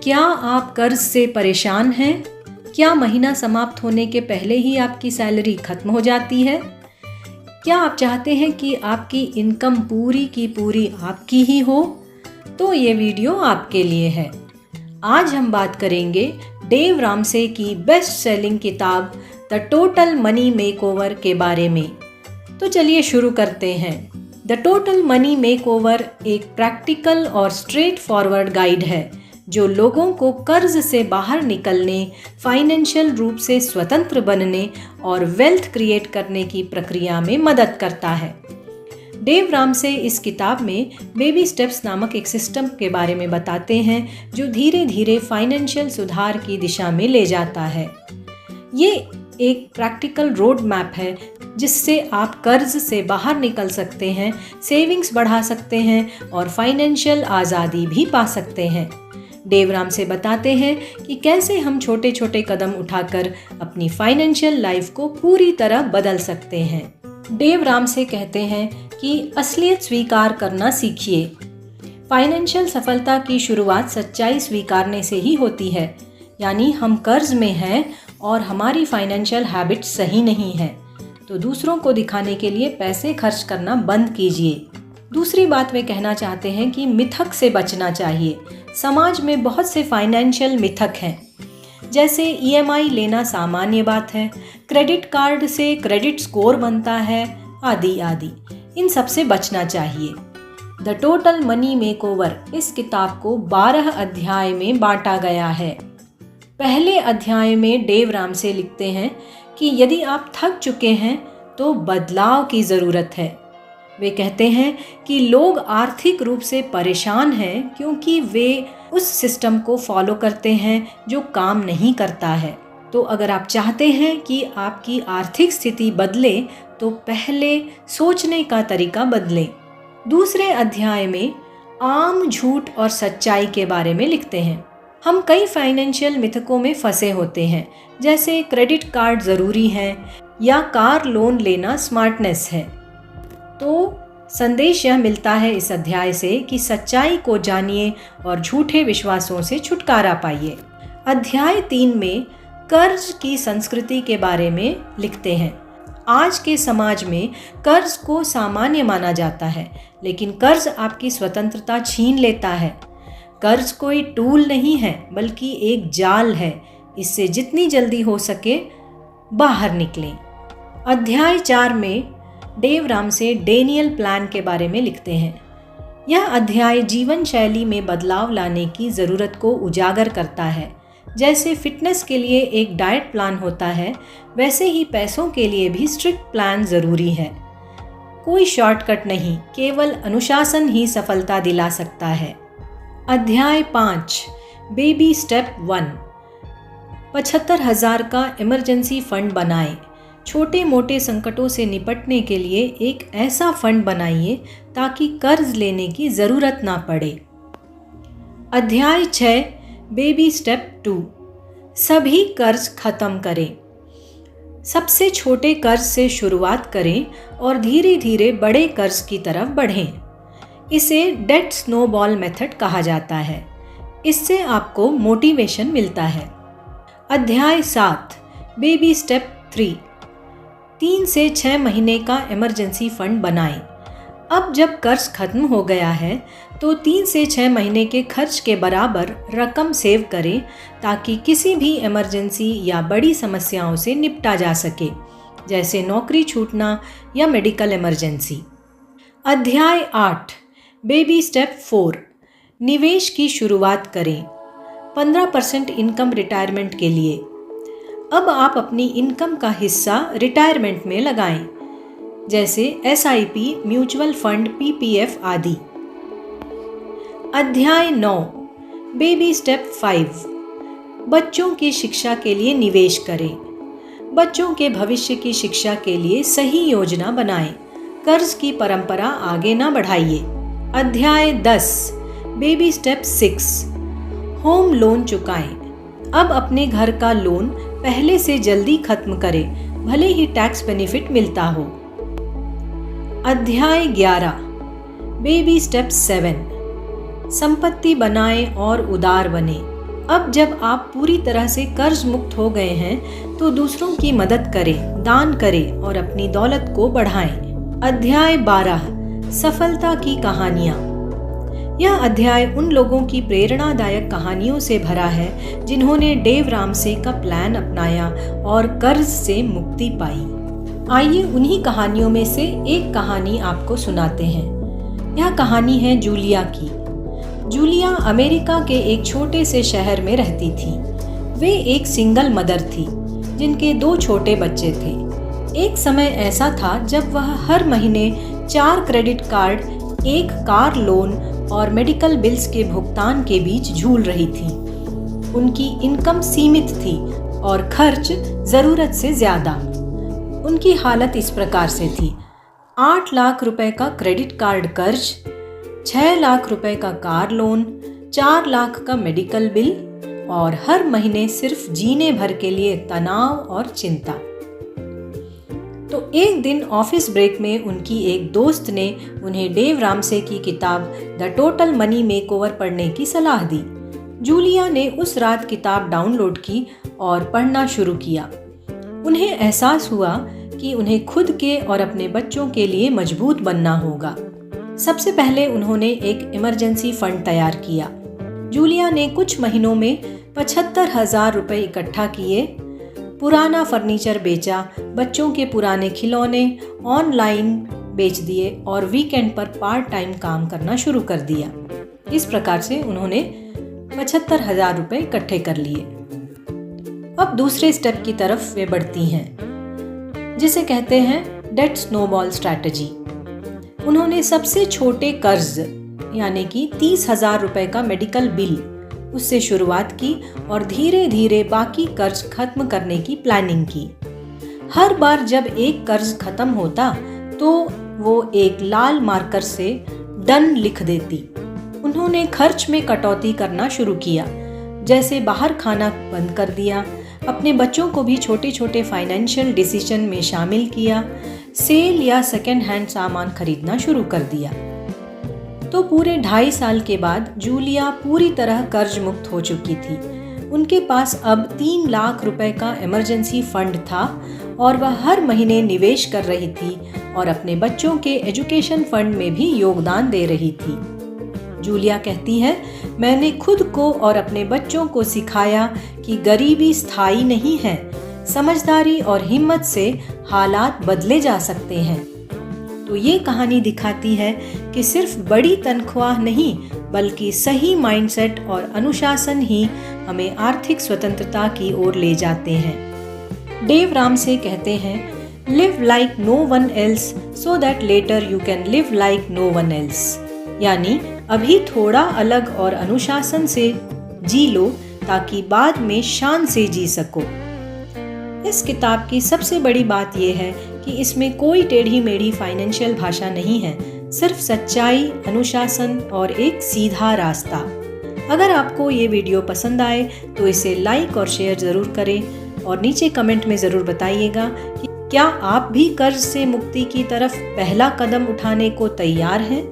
क्या आप कर्ज से परेशान हैं? क्या महीना समाप्त होने के पहले ही आपकी सैलरी खत्म हो जाती है? क्या आप चाहते हैं कि आपकी इनकम पूरी की पूरी आपकी ही हो? तो ये वीडियो आपके लिए है। आज हम बात करेंगे डेव रामसे की बेस्ट सेलिंग किताब द टोटल मनी मेकओवर के बारे में। तो चलिए शुरू करते हैं। द टोटल मनी मेकओवर एक प्रैक्टिकल और स्ट्रेट फॉरवर्ड गाइड है जो लोगों को कर्ज से बाहर निकलने, फाइनेंशियल रूप से स्वतंत्र बनने और वेल्थ क्रिएट करने की प्रक्रिया में मदद करता है। डेव रामसे इस किताब में बेबी स्टेप्स नामक एक सिस्टम के बारे में बताते हैं जो धीरे धीरे फाइनेंशियल सुधार की दिशा में ले जाता है। ये एक प्रैक्टिकल रोड मैप है जिससे आप कर्ज से बाहर निकल सकते हैं, सेविंग्स बढ़ा सकते हैं और फाइनेंशियल आज़ादी भी पा सकते हैं। डेव रामसे बताते हैं कि कैसे हम छोटे छोटे कदम उठाकर अपनी फाइनेंशियल लाइफ को पूरी तरह बदल सकते हैं। डेव रामसे कहते हैं कि असलियत स्वीकार करना सीखिए। फाइनेंशियल सफलता की शुरुआत सच्चाई स्वीकारने से ही होती है, यानी हम कर्ज में हैं और हमारी फाइनेंशियल हैबिट सही नहीं है, तो दूसरों को दिखाने के लिए पैसे खर्च करना बंद कीजिए। दूसरी बात वे कहना चाहते हैं कि मिथक से बचना चाहिए। समाज में बहुत से फाइनेंशियल मिथक हैं, जैसे ईएमआई लेना सामान्य बात है, क्रेडिट कार्ड से क्रेडिट स्कोर बनता है, आदि आदि। इन सब से बचना चाहिए। द टोटल मनी मेकओवर इस किताब को 12 अध्याय में बांटा गया है। पहले अध्याय में डेव रामसे लिखते हैं कि यदि आप थक चुके हैं तो बदलाव की ज़रूरत है। वे कहते हैं कि लोग आर्थिक रूप से परेशान हैं क्योंकि वे उस सिस्टम को फॉलो करते हैं जो काम नहीं करता है। तो अगर आप चाहते हैं कि आपकी आर्थिक स्थिति बदले तो पहले सोचने का तरीका बदलें। दूसरे अध्याय में आम झूठ और सच्चाई के बारे में लिखते हैं। हम कई फाइनेंशियल मिथकों में फंसे होते हैं, जैसे क्रेडिट कार्ड ज़रूरी है या कार लोन लेना स्मार्टनेस है। तो संदेश यह मिलता है इस अध्याय से कि सच्चाई को जानिए और झूठे विश्वासों से छुटकारा पाइए। अध्याय 3 में कर्ज की संस्कृति के बारे में लिखते हैं। आज के समाज में कर्ज को सामान्य माना जाता है, लेकिन कर्ज आपकी स्वतंत्रता छीन लेता है। कर्ज कोई टूल नहीं है, बल्कि एक जाल है। इससे जितनी जल्दी हो सके बाहर निकलें। अध्याय 4 में डेव रामसे डेनियल प्लान के बारे में लिखते हैं। यह अध्याय जीवन शैली में बदलाव लाने की ज़रूरत को उजागर करता है। जैसे फिटनेस के लिए एक डाइट प्लान होता है, वैसे ही पैसों के लिए भी स्ट्रिक्ट प्लान ज़रूरी है। कोई शॉर्टकट नहीं, केवल अनुशासन ही सफलता दिला सकता है। अध्याय 5 बेबी स्टेप 1 75,000 का इमरजेंसी फंड बनाएं। छोटे मोटे संकटों से निपटने के लिए एक ऐसा फंड बनाइए ताकि कर्ज लेने की ज़रूरत ना पड़े। अध्याय 6 बेबी स्टेप 2 सभी कर्ज खत्म करें। सबसे छोटे कर्ज से शुरुआत करें और धीरे धीरे बड़े कर्ज की तरफ बढ़ें। इसे डेट स्नोबॉल मेथड कहा जाता है। इससे आपको मोटिवेशन मिलता है। अध्याय 7 बेबी स्टेप 3 से 6 महीने का इमरजेंसी फंड बनाएं। अब जब कर्ज खत्म हो गया है तो 3 से 6 महीने के खर्च के बराबर रकम सेव करें ताकि किसी भी इमरजेंसी या बड़ी समस्याओं से निपटा जा सके, जैसे नौकरी छूटना या मेडिकल इमरजेंसी। अध्याय 8 बेबी स्टेप 4 निवेश की शुरुआत करें। 15% इनकम रिटायरमेंट के लिए। अब आप अपनी इनकम का हिस्सा रिटायरमेंट में लगाएं, जैसे SIP, म्यूचुअल फंड, PPF आदि। अध्याय 9 बेबी स्टेप 5 बच्चों की शिक्षा के लिए निवेश करें। बच्चों के भविष्य की शिक्षा के लिए सही योजना बनाएं। कर्ज की परंपरा आगे ना बढ़ाइए। अध्याय 10 बेबी स्टेप 6 होम लोन चुकाएं। अब अपने घर का लोन पहले से जल्दी खत्म करें, भले ही टैक्स बेनिफिट मिलता हो। अध्याय 11 बेबी स्टेप 7 संपत्ति बनाएं और उदार बने। अब जब आप पूरी तरह से कर्ज मुक्त हो गए हैं तो दूसरों की मदद करें, दान करें और अपनी दौलत को बढ़ाएं। अध्याय 12 सफलता की कहानियाँ। यह अध्याय उन लोगों की प्रेरणादायक कहानियों से भरा है जिन्होंने डेव रामसे का प्लान अपनाया और कर्ज से मुक्ति पाई। आइए उन्हीं कहानियों में से एक कहानी आपको सुनाते हैं। यह कहानी है जूलिया की। जूलिया अमेरिका के एक छोटे से शहर में रहती थी। वे एक सिंगल मदर थी जिनके 2 छोटे बच्चे थे। एक समय ऐसा था जब वह हर महीने 4 क्रेडिट कार्ड, 1 कार लोन और मेडिकल बिल्स के भुगतान के बीच झूल रही थी। उनकी इनकम सीमित थी और खर्च ज़रूरत से ज़्यादा। उनकी हालत इस प्रकार से थी: 8 लाख रुपए का क्रेडिट कार्ड कर्ज, 6 लाख रुपए का कार लोन, 4 लाख का मेडिकल बिल और हर महीने सिर्फ जीने भर के लिए तनाव और चिंता। तो एक दिन ऑफिस ब्रेक में उनकी एक दोस्त ने उन्हें डेव रामसे की किताब द टोटल मनी मेकओवर पढ़ने की सलाह दी। जूलिया ने उस रात किताब डाउनलोड की और पढ़ना शुरू किया। उन्हें एहसास हुआ कि उन्हें खुद के और अपने बच्चों के लिए मजबूत बनना होगा। सबसे पहले उन्होंने एक इमरजेंसी फंड तैयार किया। जूलिया ने कुछ महीनों में 75,000 रुपये इकट्ठा किए, पुराना फर्नीचर बेचा, बच्चों के पुराने खिलौने ऑनलाइन बेच दिए और वीकेंड पर पार्ट टाइम काम करना शुरू कर दिया। इस प्रकार से उन्होंने 75,000 रुपये इकट्ठे कर लिए। अब दूसरे स्टेप की तरफ वे बढ़ती हैं, जिसे कहते हैं डेट स्नोबॉल स्ट्रैटेजी। उन्होंने सबसे छोटे कर्ज यानी कि 30,000 रुपये का मेडिकल बिल, उससे शुरुआत की और धीरे धीरे बाकी कर्ज खत्म करने की प्लानिंग की। हर बार जब एक कर्ज खत्म होता तो वो एक लाल मार्कर से डन लिख देती। उन्होंने खर्च में कटौती करना शुरू किया, जैसे बाहर खाना बंद कर दिया, अपने बच्चों को भी छोटे छोटे फाइनेंशियल डिसीजन में शामिल किया, सेल या सेकेंड हैंड सामान खरीदना शुरू कर दिया। तो पूरे 2.5 साल के बाद जूलिया पूरी तरह कर्ज मुक्त हो चुकी थी। उनके पास अब 3 लाख रुपए का इमरजेंसी फंड था और वह हर महीने निवेश कर रही थी और अपने बच्चों के एजुकेशन फंड में भी योगदान दे रही थी। जूलिया कहती है, मैंने खुद को और अपने बच्चों को सिखाया कि गरीबी स्थायी नहीं है। समझदारी और हिम्मत से हालात बदले जा सकते हैं। तो ये कहानी दिखाती है कि सिर्फ बड़ी तनख्वाह नहीं बल्कि सही माइंडसेट और अनुशासन ही हमें आर्थिक स्वतंत्रता की ओर ले जाते हैं। डेव रामसे कहते हैं, live like no one else so that later you can live like no one else. यानी अभी थोड़ा अलग और अनुशासन से जी लो ताकि बाद में शान से जी सको। इस किताब की सबसे बड़ी बात यह है कि इसमें कोई टेढ़ी मेढ़ी फाइनेंशियल भाषा नहीं है, सिर्फ सच्चाई, अनुशासन और एक सीधा रास्ता। अगर आपको ये वीडियो पसंद आए तो इसे लाइक और शेयर ज़रूर करें और नीचे कमेंट में ज़रूर बताइएगा कि क्या आप भी कर्ज से मुक्ति की तरफ पहला कदम उठाने को तैयार हैं।